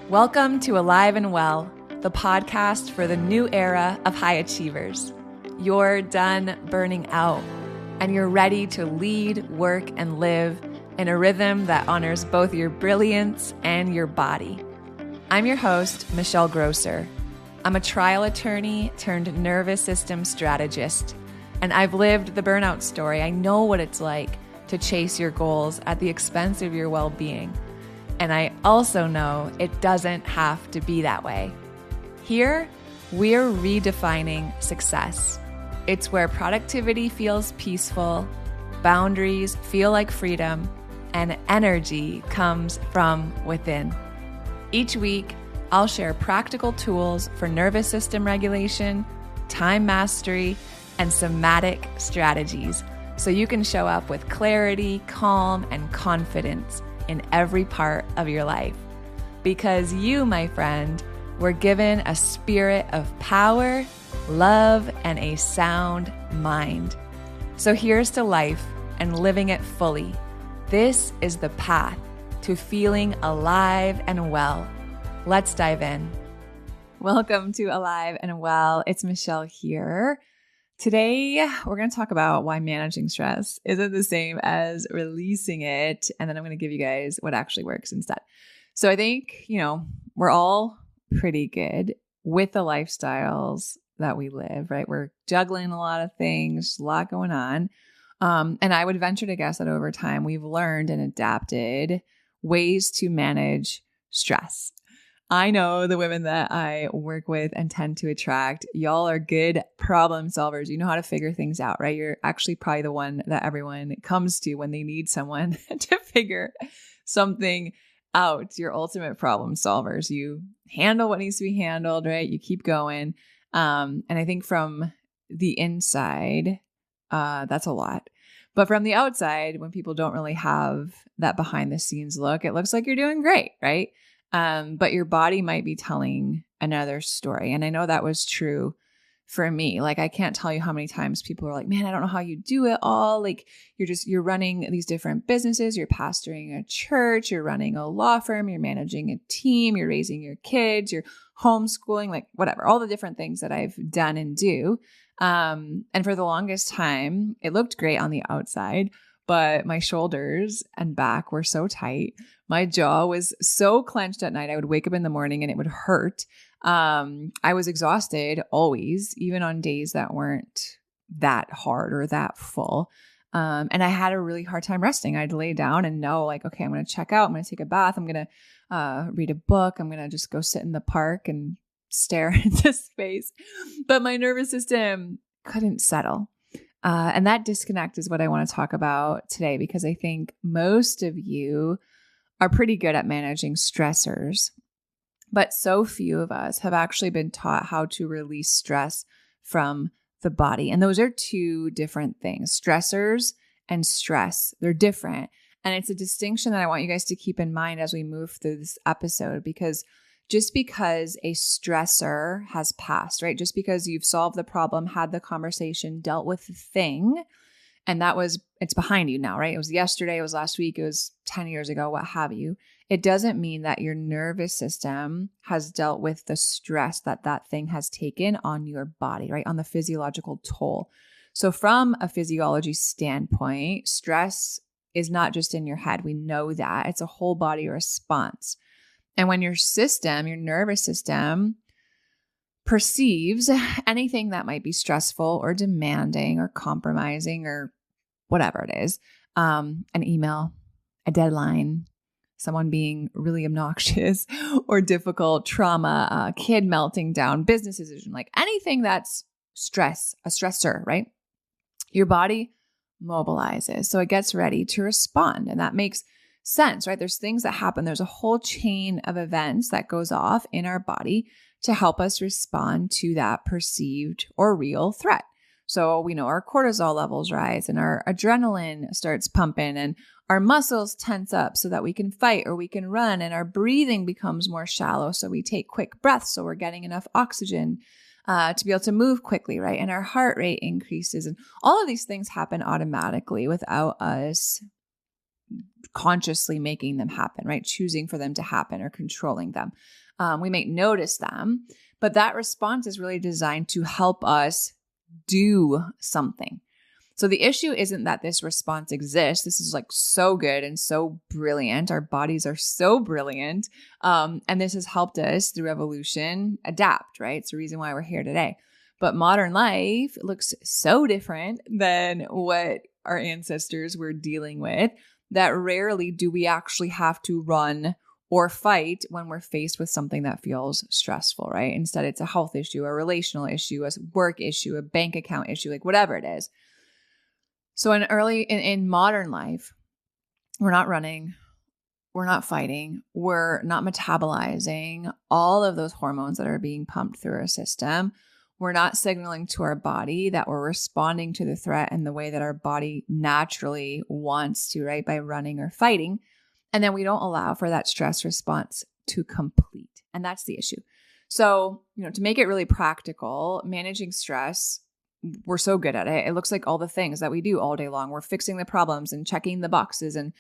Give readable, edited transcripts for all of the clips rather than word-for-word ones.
Welcome to Alive and Well, the podcast for the new era of high achievers. You're done burning out, and you're ready to lead, work, and live in a rhythm that honors both your brilliance and your body. I'm your host, Michelle Grosser. I'm a trial attorney turned nervous system strategist, and I've lived the burnout story. I know what it's like to chase your goals at the expense of your well-being. And I also know it doesn't have to be that way. Here, we're redefining success. It's where productivity feels peaceful, boundaries feel like freedom, and energy comes from within. Each week, I'll share practical tools for nervous system regulation, time mastery, and somatic strategies so you can show up with clarity, calm, and confidence in every part of your life. Because you, my friend, were given a spirit of power, love, and a sound mind. So here's to life and living it fully. This is the path to feeling alive and well. Let's dive in. Welcome to Alive and Well. It's Michelle here. Today, we're going to talk about why managing stress isn't the same as releasing it. And then I'm going to give you guys what actually works instead. So I think, we're all pretty good with the lifestyles that we live, right? We're juggling a lot of things, a lot going on. And I would venture to guess that over time, we've learned and adapted ways to manage stress. I know the women that I work with and tend to attract, y'all are good problem solvers. You know how to figure things out, right? You're actually probably the one that everyone comes to when they need someone to figure something out. You're ultimate problem solvers. You handle what needs to be handled, right? You keep going. And I think from the inside, that's a lot. But from the outside, when people don't really have that behind the scenes look, it looks like you're doing great, right? But your body might be telling another story. And I know that was true for me. Like, I can't tell you how many times people are like, man, I don't know how you do it all. Like, you're running these different businesses, you're pastoring a church, you're running a law firm, you're managing a team, you're raising your kids, you're homeschooling, like whatever, all the different things that I've done and do. And for the longest time, it looked great on the outside, but my shoulders and back were so tight. My jaw was so clenched at night. I would wake up in the morning and it would hurt. I was exhausted always, even on days that weren't that hard or that full. And I had a really hard time resting. I'd lay down and know like, okay, I'm going to check out. I'm going to take a bath. I'm going to read a book. I'm going to just go sit in the park and stare into space. But my nervous system couldn't settle. And that disconnect is what I want to talk about today, because I think most of you are pretty good at managing stressors, but so few of us have actually been taught how to release stress from the body. And those are two different things. Stressors and stress, they're different. And it's a distinction that I want you guys to keep in mind as we move through this episode, because just because a stressor has passed, right? Just because you've solved the problem, had the conversation, dealt with the thing, and it's behind you now, right? It was yesterday, it was last week, it was 10 years ago, what have you. It doesn't mean that your nervous system has dealt with the stress that thing has taken on your body, right? On the physiological toll. So from a physiology standpoint, stress is not just in your head. We know that. It's a whole body response. And when your nervous system perceives anything that might be stressful or demanding or compromising or whatever it is, an email, a deadline, someone being really obnoxious or difficult, trauma, a kid melting down, business decision, like anything that's stress, a stressor, right? Your body mobilizes. So it gets ready to respond. And that makes sense, right? There's things that happen. There's a whole chain of events that goes off in our body to help us respond to that perceived or real threat. So we know our cortisol levels rise and our adrenaline starts pumping and our muscles tense up so that we can fight or we can run, and our breathing becomes more shallow. So we take quick breaths so we're getting enough oxygen to be able to move quickly, right? And our heart rate increases, and all of these things happen automatically without us consciously making them happen, right? Choosing for them to happen or controlling them. We might notice them, but that response is really designed to help us do something. So the issue isn't that this response exists. This is like so good and so brilliant. Our bodies are so brilliant. And this has helped us through evolution adapt, right? It's the reason why we're here today. But modern life looks so different than what our ancestors were dealing with that rarely do we actually have to run or fight when we're faced with something that feels stressful, right? Instead, it's a health issue, a relational issue, a work issue, a bank account issue, like whatever it is. So in modern life, we're not running, we're not fighting, we're not metabolizing all of those hormones that are being pumped through our system. We're not signaling to our body that we're responding to the threat in the way that our body naturally wants to, right? By running or fighting. And then we don't allow for that stress response to complete. And that's the issue. So, to make it really practical, managing stress, we're so good at it. It looks like all the things that we do all day long. We're fixing the problems and checking the boxes and,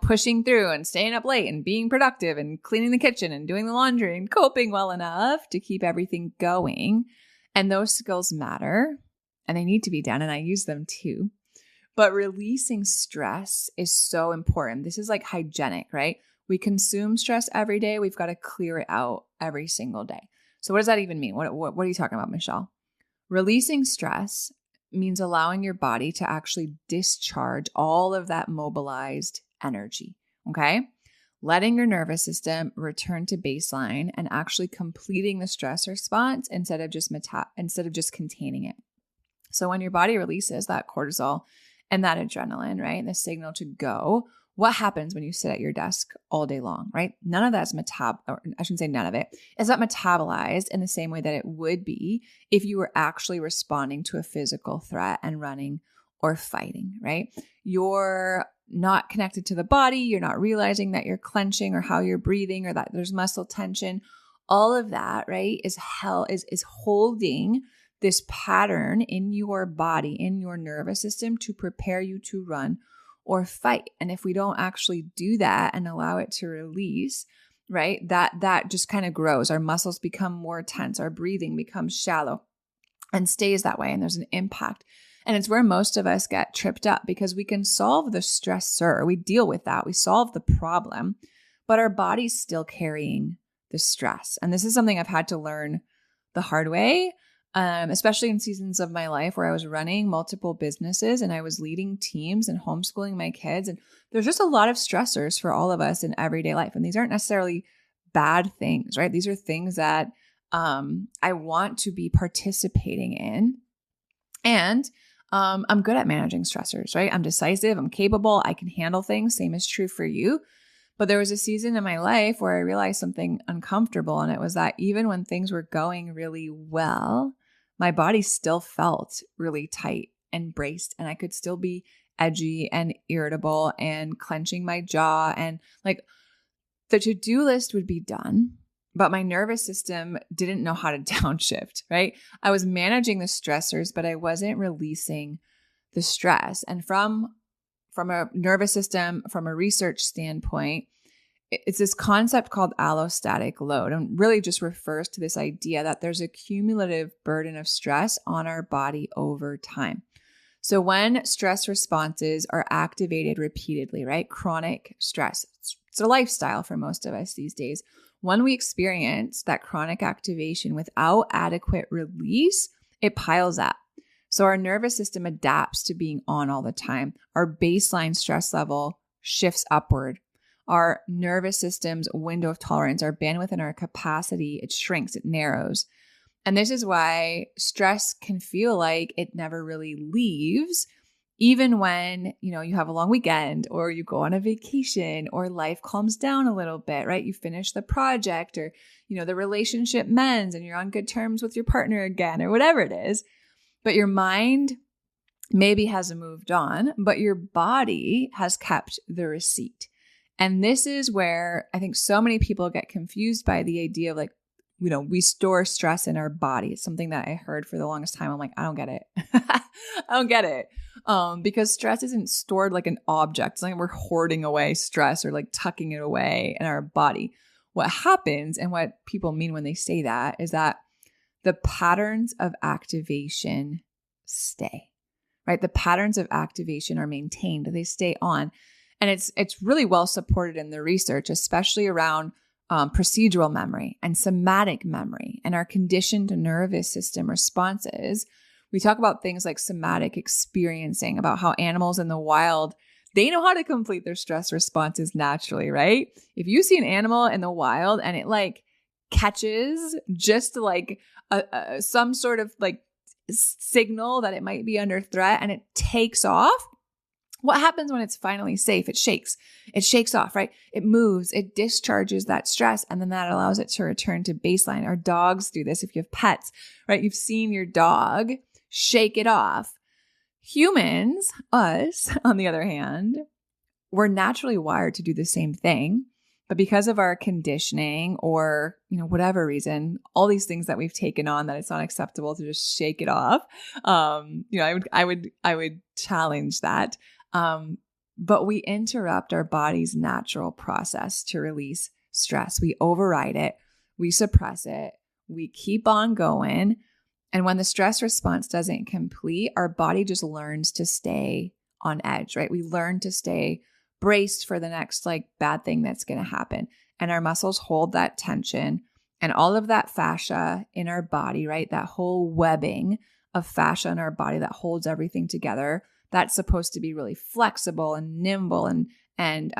pushing through and staying up late and being productive and cleaning the kitchen and doing the laundry and coping well enough to keep everything going. And those skills matter and they need to be done. And I use them too. But releasing stress is so important. This is like hygienic, right? We consume stress every day. We've got to clear it out every single day. So what does that even mean? What are you talking about, Michelle? Releasing stress means allowing your body to actually discharge all of that mobilized energy, okay? Letting your nervous system return to baseline and actually completing the stress response instead of just containing it. So when your body releases that cortisol and that adrenaline, right, the signal to go, what happens when you sit at your desk all day long, right? None of that's it's not metabolized in the same way that it would be if you were actually responding to a physical threat and running or fighting, right? You're not connected to the body. You're not realizing that you're clenching or how you're breathing or that there's muscle tension. All of that, right, is holding this pattern in your body, in your nervous system to prepare you to run or fight. And if we don't actually do that and allow it to release, right, that just kind of grows. Our muscles become more tense. Our breathing becomes shallow and stays that way. And there's an impact. And it's where most of us get tripped up because we can solve the stressor. We deal with that. We solve the problem, but our body's still carrying the stress. And this is something I've had to learn the hard way. Especially in seasons of my life where I was running multiple businesses and I was leading teams and homeschooling my kids. And there's just a lot of stressors for all of us in everyday life. And these aren't necessarily bad things, right? These are things that I want to be participating in. And I'm good at managing stressors, right? I'm decisive. I'm capable. I can handle things. Same is true for you. But there was a season in my life where I realized something uncomfortable. And it was that even when things were going really well, my body still felt really tight and braced, and I could still be edgy and irritable and clenching my jaw, and like the to-do list would be done, but my nervous system didn't know how to downshift, right? I was managing the stressors, but I wasn't releasing the stress. And from a nervous system, from a research standpoint, it's this concept called allostatic load, and really just refers to this idea that there's a cumulative burden of stress on our body over time. So when stress responses are activated repeatedly, right? Chronic stress, it's a lifestyle for most of us these days. When we experience that chronic activation without adequate release, it piles up. So our nervous system adapts to being on all the time. Our baseline stress level shifts upward. Our nervous system's window of tolerance, our bandwidth and our capacity, it shrinks, it narrows. And this is why stress can feel like it never really leaves, even when, you have a long weekend or you go on a vacation or life calms down a little bit, right? You finish the project or, the relationship mends and you're on good terms with your partner again or whatever it is. But your mind maybe hasn't moved on, but your body has kept the receipt. And this is where I think so many people get confused by the idea of we store stress in our body. It's something that I heard for the longest time. I'm like, I don't get it. I don't get it. because stress isn't stored like an object. It's not like we're hoarding away stress or like tucking it away in our body. What happens, and what people mean when they say that, is that the patterns of activation stay, right? The patterns of activation are maintained. They stay on. And it's really well supported in the research, especially around procedural memory and somatic memory and our conditioned nervous system responses. We talk about things like somatic experiencing, about how animals in the wild, they know how to complete their stress responses naturally, right? If you see an animal in the wild and it like catches just like some sort of like signal that it might be under threat and it takes off, what happens when it's finally safe? It shakes off, right? It moves, it discharges that stress, and then that allows it to return to baseline. Our dogs do this. If you have pets, right? You've seen your dog shake it off. Humans, us, on the other hand, we're naturally wired to do the same thing. But because of our conditioning or, whatever reason, all these things that we've taken on, that it's not acceptable to just shake it off. I would challenge that. But we interrupt our body's natural process to release stress. We override it. We suppress it. We keep on going. And when the stress response doesn't complete, our body just learns to stay on edge, right? We learn to stay braced for the next like bad thing that's going to happen. And our muscles hold that tension, and all of that fascia in our body, right? That whole webbing of fascia in our body that holds everything together, that's supposed to be really flexible and nimble, and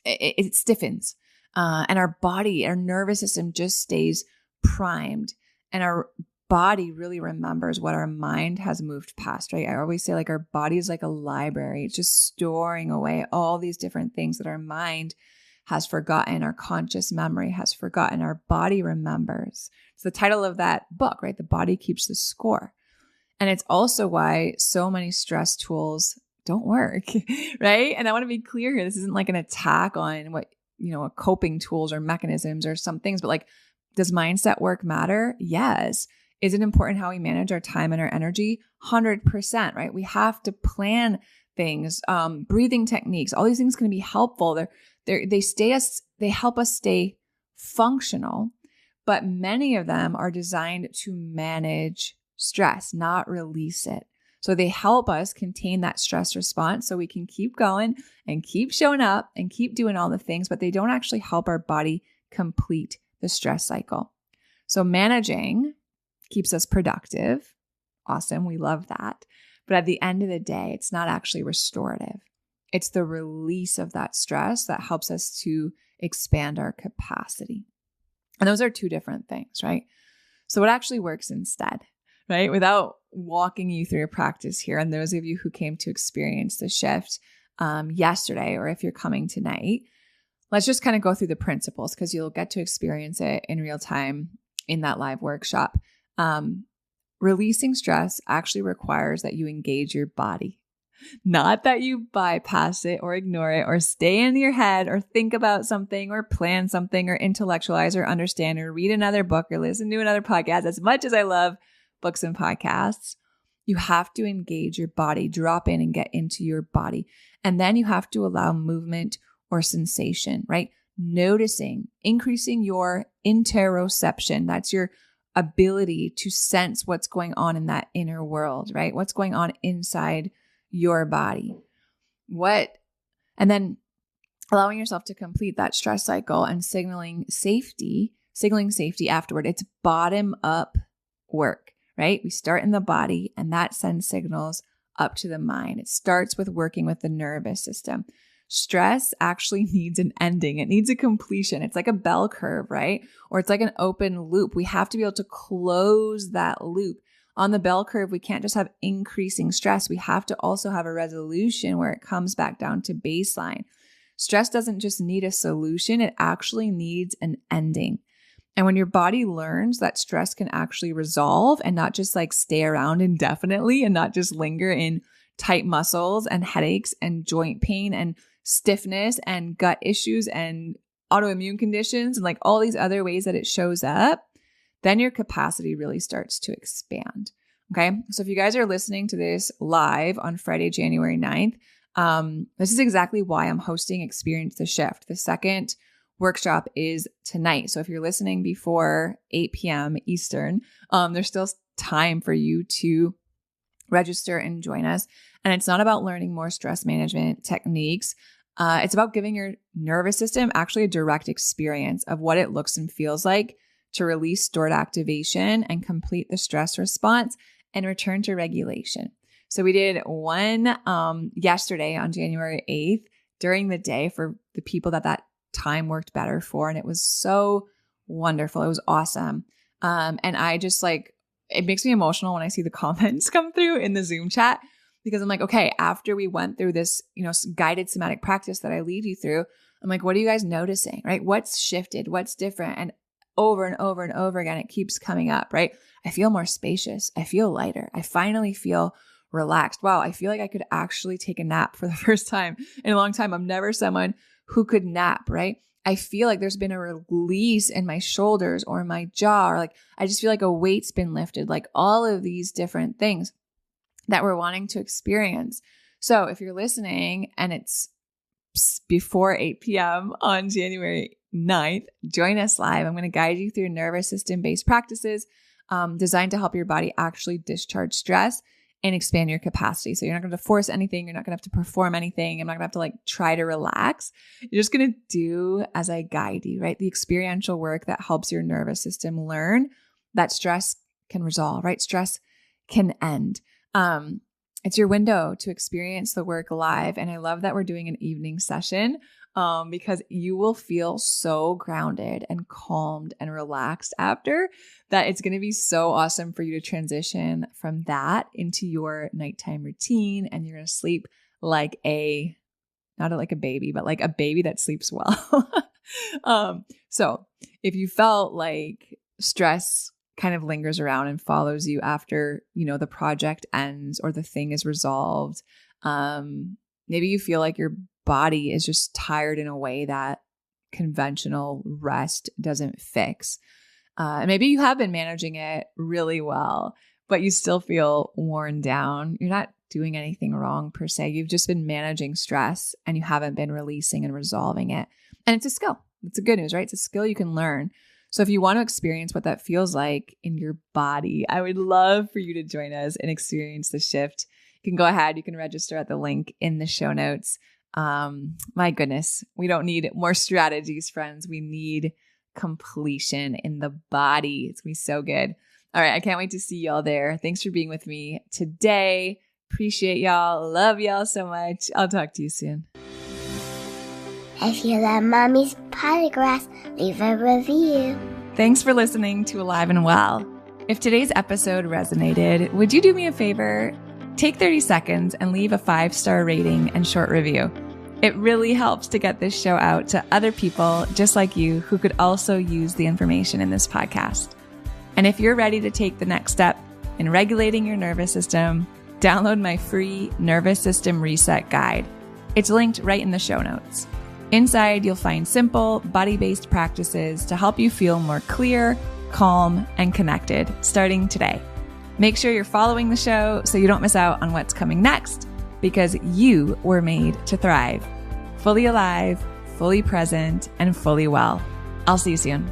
it stiffens. And our body, our nervous system just stays primed. And our body really remembers what our mind has moved past, right? I always say like our body is like a library. It's just storing away all these different things that our mind has forgotten, our conscious memory has forgotten, our body remembers. It's the title of that book, right? The body keeps the score. And it's also why so many stress tools don't work, right? And I want to be clear here. This isn't like an attack on what, coping tools or mechanisms or some things, but like, does mindset work matter? Yes. Is it important how we manage our time and our energy? 100%, right? We have to plan things, breathing techniques, all these things can be helpful. They help us stay functional, but many of them are designed to manage stress, not release it. So they help us contain that stress response so we can keep going and keep showing up and keep doing all the things, but they don't actually help our body complete the stress cycle. So managing keeps us productive. Awesome. We love that. But at the end of the day, it's not actually restorative. It's the release of that stress that helps us to expand our capacity. And those are two different things, right? So what actually works instead, right? Without walking you through a practice here, and those of you who came to experience the shift yesterday, or if you're coming tonight, let's just kind of go through the principles because you'll get to experience it in real time in that live workshop. Releasing stress actually requires that you engage your body, not that you bypass it or ignore it or stay in your head or think about something or plan something or intellectualize or understand or read another book or listen to another podcast. As much as I love books and podcasts, you have to engage your body, drop in and get into your body. And then you have to allow movement or sensation, right? Noticing, increasing your interoception. That's your ability to sense what's going on in that inner world, right? What's going on inside your body. And then allowing yourself to complete that stress cycle and signaling safety afterward. It's bottom up work, right? We start in the body and that sends signals up to the mind. It starts with working with the nervous system. Stress actually needs an ending. It needs a completion. It's like a bell curve, right? Or it's like an open loop. We have to be able to close that loop. On the bell curve, we can't just have increasing stress. We have to also have a resolution where it comes back down to baseline. Stress doesn't just need a solution. It actually needs an ending. And when your body learns that stress can actually resolve and not just like stay around indefinitely and not just linger in tight muscles and headaches and joint pain and stiffness and gut issues and autoimmune conditions and like all these other ways that it shows up, then your capacity really starts to expand. Okay. So if you guys are listening to this live on Friday, January 9th, this is exactly why I'm hosting Experience the Shift. The second workshop is tonight. So if you're listening before 8 p.m. Eastern, there's still time for you to register and join us. And it's not about learning more stress management techniques. It's about giving your nervous system actually a direct experience of what it looks and feels like to release stored activation and complete the stress response and return to regulation. So we did one yesterday on January 8th during the day for the people that time worked better for. And it was so wonderful. It was awesome. And I just it makes me emotional when I see the comments come through in the Zoom chat, because I'm like, okay, after we went through this, guided somatic practice that I lead you through, I'm like, what are you guys noticing, right? What's shifted? What's different? And over and over and over again, it keeps coming up, right? I feel more spacious. I feel lighter. I finally feel relaxed. Wow. I feel like I could actually take a nap for the first time in a long time. I'm never someone who could nap, right? I feel like there's been a release in my shoulders or my jaw, or I just feel like a weight's been lifted, like all of these different things that we're wanting to experience. So if you're listening and it's before 8 p.m. on January 9th, join us live. I'm going to guide you through nervous system-based practices designed to help your body actually discharge stress and expand your capacity. So you're not going to force anything. You're not going to have to perform anything. I'm not going to have to try to relax. You're just going to do as I guide you, right? The experiential work that helps your nervous system learn that stress can resolve, right? Stress can end. It's your window to experience the work live. And I love that we're doing an evening session because you will feel so grounded and calmed and relaxed after that. It's going to be so awesome for you to transition from that into your nighttime routine. And you're going to sleep not like a baby, but like a baby that sleeps well. So if you felt like stress kind of lingers around and follows you after, the project ends or the thing is resolved, maybe you feel like your body is just tired in a way that conventional rest doesn't fix. And maybe you have been managing it really well, but you still feel worn down. You're not doing anything wrong per se. You've just been managing stress and you haven't been releasing and resolving it. And it's a skill. It's the good news, right? It's a skill you can learn. So if you want to experience what that feels like in your body, I would love for you to join us and experience the shift. You can go ahead. You can register at the link in the show notes. My goodness, we don't need more strategies, friends. We need completion in the body. It's going to be so good. All right. I can't wait to see y'all there. Thanks for being with me today. Appreciate y'all. Love y'all so much. I'll talk to you soon. If you love Mommy's Podcast, leave a review. Thanks for listening to Alive and Well. If today's episode resonated, would you do me a favor? Take 30 seconds and leave a 5-star rating and short review. It really helps to get this show out to other people just like you who could also use the information in this podcast. And if you're ready to take the next step in regulating your nervous system, download my free Nervous System Reset Guide. It's linked right in the show notes. Inside, you'll find simple, body-based practices to help you feel more clear, calm, and connected starting today. Make sure you're following the show so you don't miss out on what's coming next, because you were made to thrive. Fully alive, fully present, and fully well. I'll see you soon.